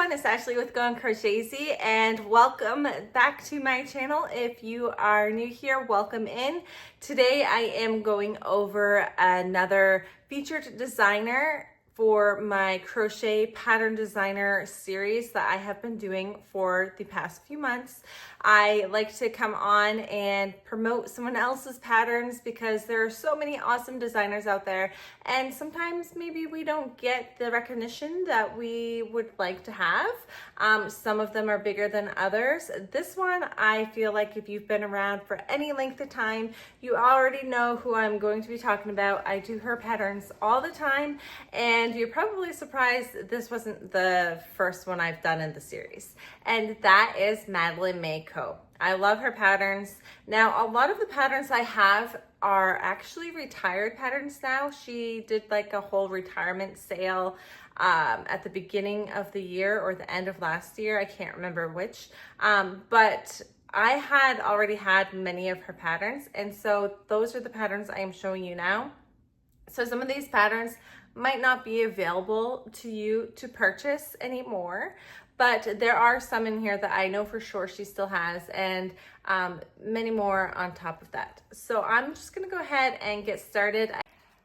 everyone, it's Ashley with Go and Crochetzy, and welcome back to my channel. If you are new here, welcome in. Today I am going over another featured designer for my crochet pattern designer series that I have been doing for the past few months. I like to come on and promote someone else's patterns because there are so many awesome designers out there, and sometimes maybe we don't get the recognition that we would like to have. Some of them are bigger than others. This one, I feel like if you've been around for any length of time, you already know who I'm going to be talking about. I do her patterns all the time, and you're probably surprised this wasn't the first one I've done in the series, and that is MadelineMaeCo. I love her patterns. Now, a lot of the patterns I have are actually retired patterns now. She did like a whole retirement sale at the beginning of the year or the end of last year. I can't remember which, but I had already had many of her patterns, and so those are the patterns I am showing you now. So some of these patterns might not be available to you to purchase anymore, but there are some in here that I know for sure she still has, and many more on top of that. So I'm just gonna go ahead and get started.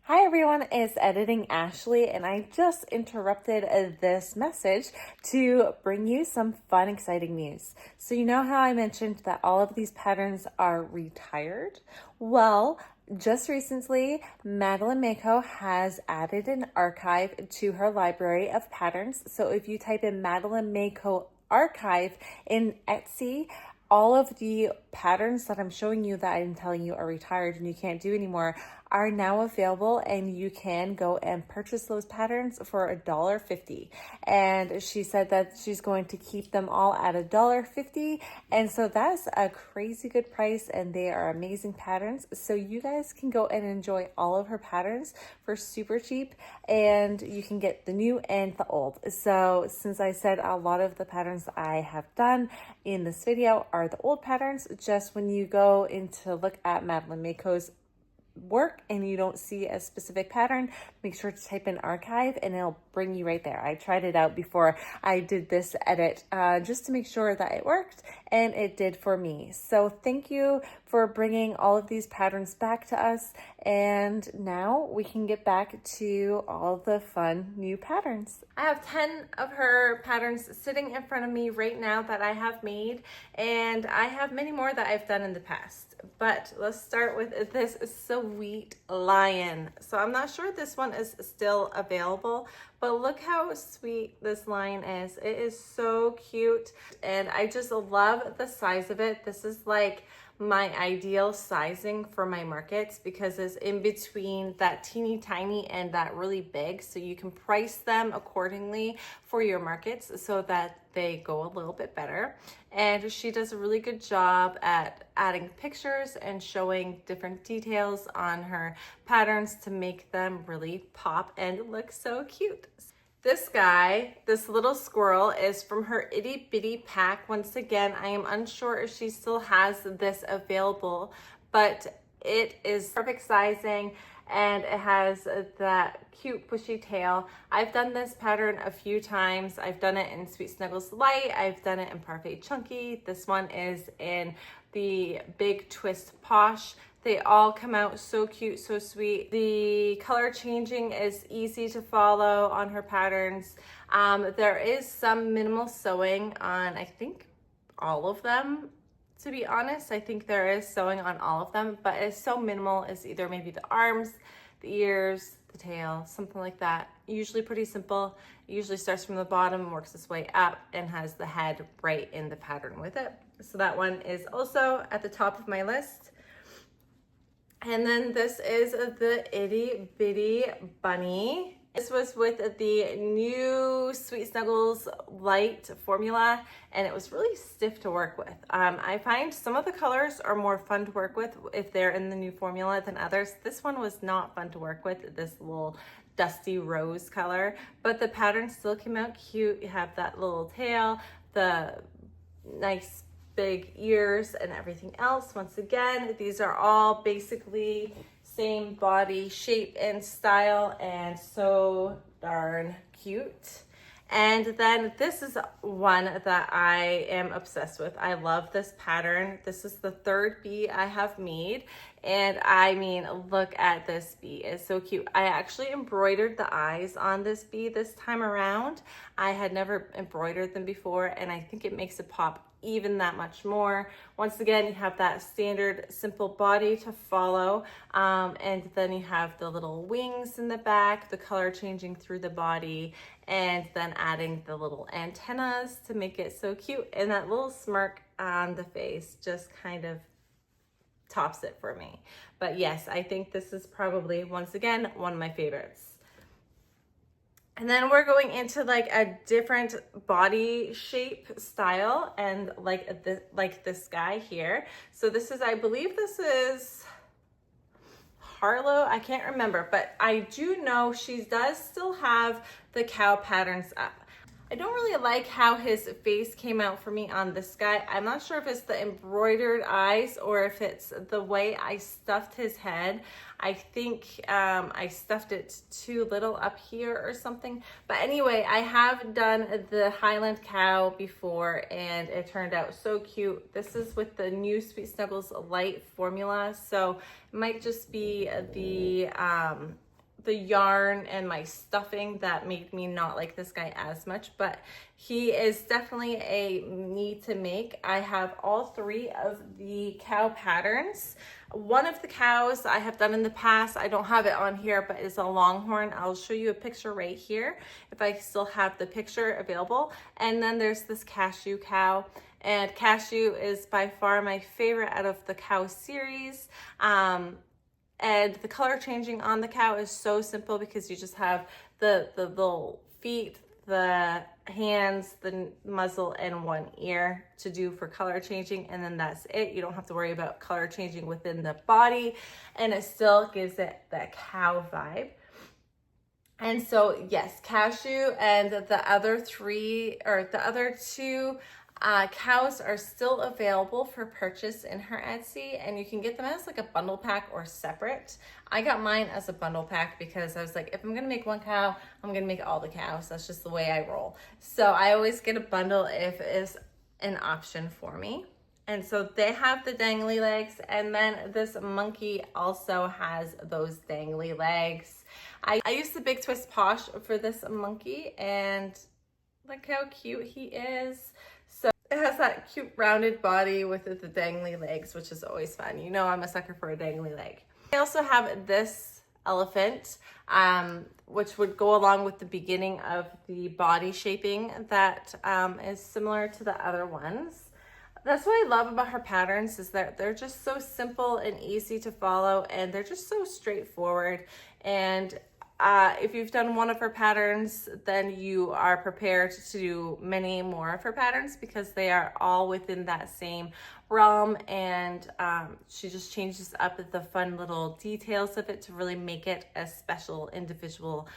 Hi everyone, it's Editing Ashley, and I just interrupted this message to bring you some fun, exciting news. So you know how I mentioned that all of these patterns are retired? Well, just recently, MadelineMaeCo has added an archive to her library of patterns. So if you type in MadelineMaeCo archive in Etsy, all of the patterns that I'm showing you that I'm telling you are retired and you can't do anymore are now available, and you can go and purchase those patterns for $1.50. And she said that she's going to keep them all at $1.50, and so that's a crazy good price, and they are amazing patterns. So you guys can go and enjoy all of her patterns for super cheap, and you can get the new and the old. So since I said a lot of the patterns I have done in this video are the old patterns, just when you go in to look at MadelineMaeCo's work and you don't see a specific pattern, make sure to type in archive and it'll bring you right there. I tried it out before I did this edit just to make sure that it worked, and it did for me. So thank you for bringing all of these patterns back to us, and now we can get back to all the fun new patterns. I have 10 of her patterns sitting in front of me right now that I have made, and I have many more that I've done in the past. But let's start with this sweet lion. So I'm not sure this one is still available, but look how sweet this lion is. It is so cute, and I just love the size of it. This is like my ideal sizing for my markets because it's in between that teeny tiny and that really big, so you can price them accordingly for your markets so that they go a little bit better. And she does a really good job at adding pictures and showing different details on her patterns to make them really pop and look so cute. This guy, this little squirrel, is from her itty bitty pack. Once again, I am unsure if she still has this available, but it is perfect sizing and it has that cute bushy tail. I've done this pattern a few times. I've done it in Sweet Snuggles Light. I've done it in Parfait Chunky. This one is in the Big Twist Posh. They all come out so cute, so sweet. The color changing is easy to follow on her patterns. There is some minimal sewing on, I think, all of them. To be honest, I think there is sewing on all of them, but it's so minimal. It's either maybe the arms, the ears, the tail, something like that. Usually pretty simple. It usually starts from the bottom, works its way up, and has the head right in the pattern with it. So that one is also at the top of my list. And then this is the itty bitty bunny. This was with the new Sweet Snuggles Light formula, and it was really stiff to work with. I find some of the colors are more fun to work with if they're in the new formula than others. This one was not fun to work with, this little dusty rose color, but the pattern still came out cute. You have that little tail, the nice big ears, and everything else. Once again, these are all basically same body shape and style, and so darn cute. And then this is one that I am obsessed with. I love this pattern. This is the third bee I have made. And I mean, look at this bee. It's so cute. I actually embroidered the eyes on this bee this time around. I had never embroidered them before, and I think it makes it pop even that much more. Once again, you have that standard simple body to follow, and then you have the little wings in the back, the color changing through the body, and then adding the little antennas to make it so cute. And that little smirk on the face just kind of tops it for me. But yes, I think this is probably, once again, one of my favorites. And then we're going into like a different body shape style, and like this guy here. So this is, I believe this is Harlow. I can't remember, but I do know she does still have the cow patterns up. I don't really like how his face came out for me on this guy. I'm not sure if it's the embroidered eyes or if it's the way I stuffed his head. I think I stuffed it too little up here or something. But anyway, I have done the Highland cow before and it turned out so cute. This is with the new Sweet Snuggles Light formula. So it might just be the yarn and my stuffing that made me not like this guy as much, but he is definitely a need to make. I have all three of the cow patterns. One of the cows I have done in the past, I don't have it on here, but it's a longhorn. I'll show you a picture right here if I still have the picture available. And then there's this cashew cow. And cashew is by far my favorite out of the cow series. And the color changing on the cow is so simple because you just have the little feet, the hands, the muzzle, and one ear to do for color changing, and then that's it. You don't have to worry about color changing within the body, and it still gives it that cow vibe. And so yes, cashew and the other two cows are still available for purchase in her Etsy, and you can get them as like a bundle pack or separate. I got mine as a bundle pack because I was like, if I'm gonna make one cow, I'm gonna make all the cows. That's just the way I roll. So I always get a bundle if it's an option for me. And so they have the dangly legs, and then this monkey also has those dangly legs. I used the Big Twist Posh for this monkey, and look how cute he is. So it has that cute rounded body with the dangly legs, which is always fun. You know I'm a sucker for a dangly leg. I also have this elephant, which would go along with the beginning of the body shaping that is similar to the other ones. That's what I love about her patterns, is that they're just so simple and easy to follow, and they're just so straightforward. And if you've done one of her patterns, then you are prepared to do many more of her patterns because they are all within that same realm, and she just changes up the fun little details of it to really make it a special individual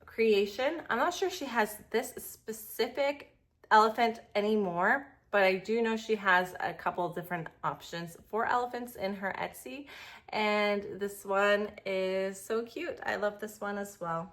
creation. I'm not sure she has this specific elephant anymore, but I do know she has a couple different options for elephants in her Etsy, and this one is so cute. I love this one as well.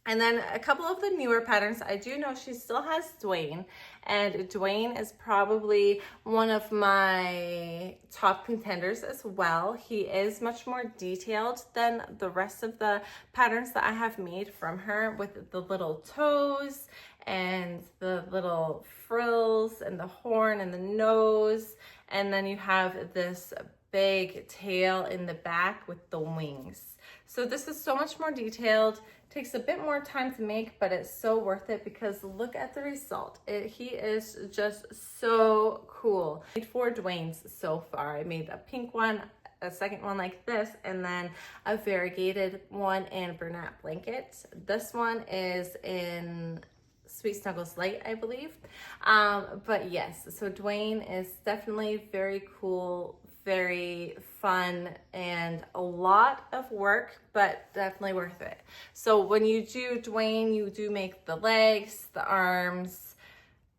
And then a couple of the newer patterns, I do know she still has Dwayne, and Dwayne is probably one of my top contenders as well. He is much more detailed than the rest of the patterns that I have made from her, with the little toes and the little frills and the horn and the nose, and then you have this big tail in the back with the wings. So this is so much more detailed, takes a bit more time to make, but it's so worth it because look at the result. He is just so cool. I made 4 Dwaynes so far. I made a pink one, a second one like this, and then a variegated one in Bernat Blanket. This one is in Sweet Snuggles Light, I believe. But yes, so Dwayne is definitely very cool, very fun, and a lot of work, but definitely worth it. So when you do Dwayne, you do make the legs, the arms,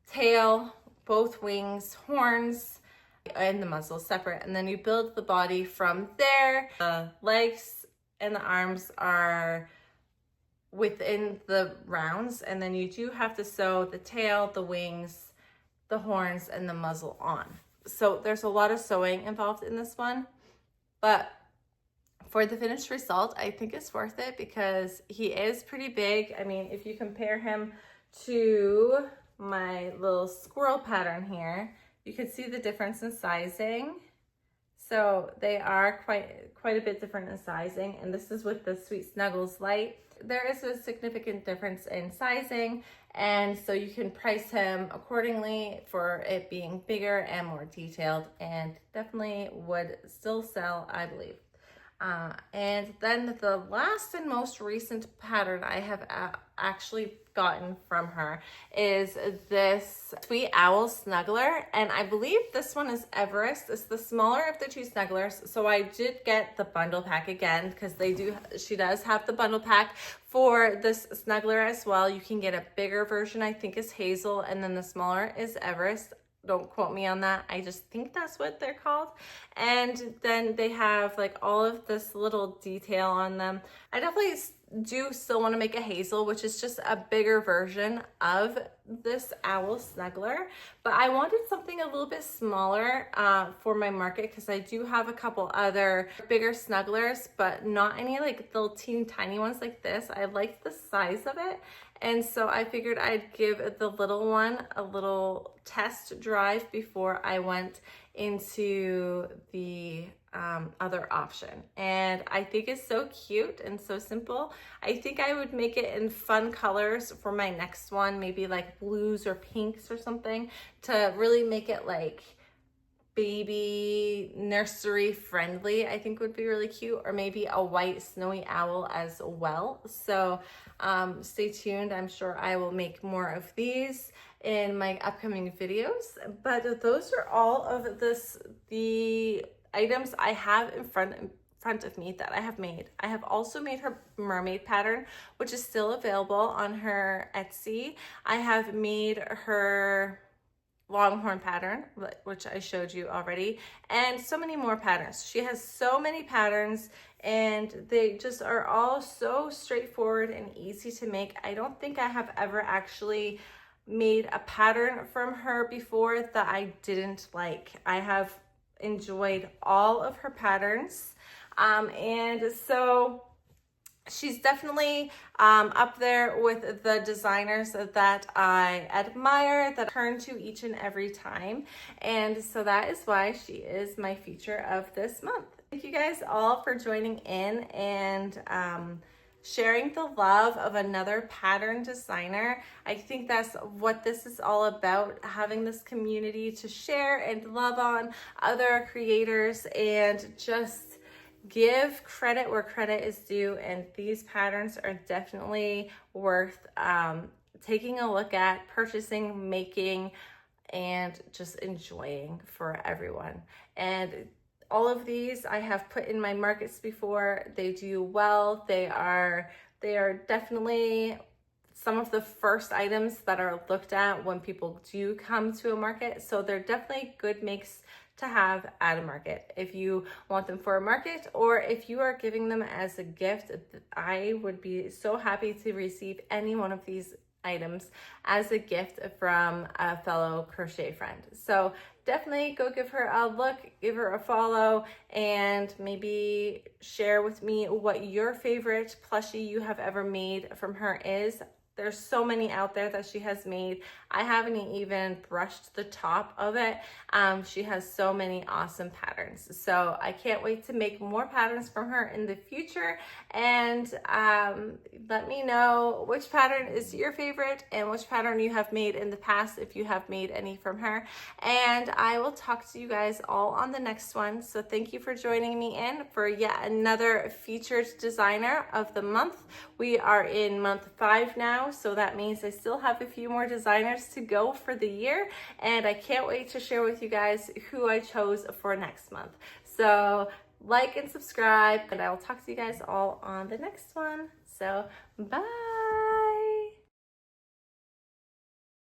tail, both wings, horns, and the muzzle separate, and then you build the body from there. The legs and the arms are within the rounds, and then you do have to sew the tail, the wings, the horns, and the muzzle on. So there's a lot of sewing involved in this one, but for the finished result, I think it's worth it because he is pretty big. I mean, if you compare him to my little squirrel pattern here, you can see the difference in sizing. So they are quite a bit different in sizing, and this is with the Sweet Snuggles Light. There is a significant difference in sizing, and so you can price him accordingly for it being bigger and more detailed, and definitely would still sell, I believe. And then the last and most recent pattern I have actually gotten from her is this Sweet Owl Snuggler, and I believe this one is Everest. It's the smaller of the two snugglers, so I did get the bundle pack again because she does have the bundle pack for this snuggler as well. You can get a bigger version, I think is Hazel, and then the smaller is Everest. Don't quote me on that. I just think that's what they're called. And then they have like all of this little detail on them. I definitely do still want to make a Hazel, which is just a bigger version of this owl snuggler, but I wanted something a little bit smaller for my market because I do have a couple other bigger snugglers, but not any like little teeny tiny ones like this. I liked the size of it, and so I figured I'd give the little one a little test drive before I went into the other option. And I think it's so cute and so simple. I think I would make it in fun colors for my next one, maybe like blues or pinks or something, to really make it like baby nursery friendly. I think would be really cute, or maybe a white snowy owl as well. So stay tuned. I'm sure I will make more of these in my upcoming videos, but those are all of the items I have in front of me that I have made. I have also made her mermaid pattern, which is still available on her Etsy. I have made her longhorn pattern, which I showed you already, and so many more patterns. She has so many patterns, and they just are all so straightforward and easy to make. I don't think I have ever actually made a pattern from her before that I didn't like. I have enjoyed all of her patterns, and so she's definitely up there with the designers that I admire, that I turn to each and every time, and so that is why she is my feature of this month. Thank you guys all for joining in and sharing the love of another pattern designer. I think that's what this is all about, having this community to share and love on other creators and just give credit where credit is due. And these patterns are definitely worth taking a look at, purchasing, making, and just enjoying for everyone. And all of these I have put in my markets before. They do well. They are definitely some of the first items that are looked at when people do come to a market. So they're definitely good makes to have at a market. If you want them for a market, or if you are giving them as a gift, I would be so happy to receive any one of these items as a gift from a fellow crochet friend. So definitely go give her a look, give her a follow, and maybe share with me what your favorite plushie you have ever made from her is. There's so many out there that she has made. I haven't even brushed the top of it. She has so many awesome patterns. So I can't wait to make more patterns from her in the future. And let me know which pattern is your favorite and which pattern you have made in the past, if you have made any from her. And I will talk to you guys all on the next one. So thank you for joining me in for yet another featured designer of the month. We are in month 5 now, so that means I still have a few more designers to go for the year, and I can't wait to share with you guys who I chose for next month. So like and subscribe, and I will talk to you guys all on the next one. So bye.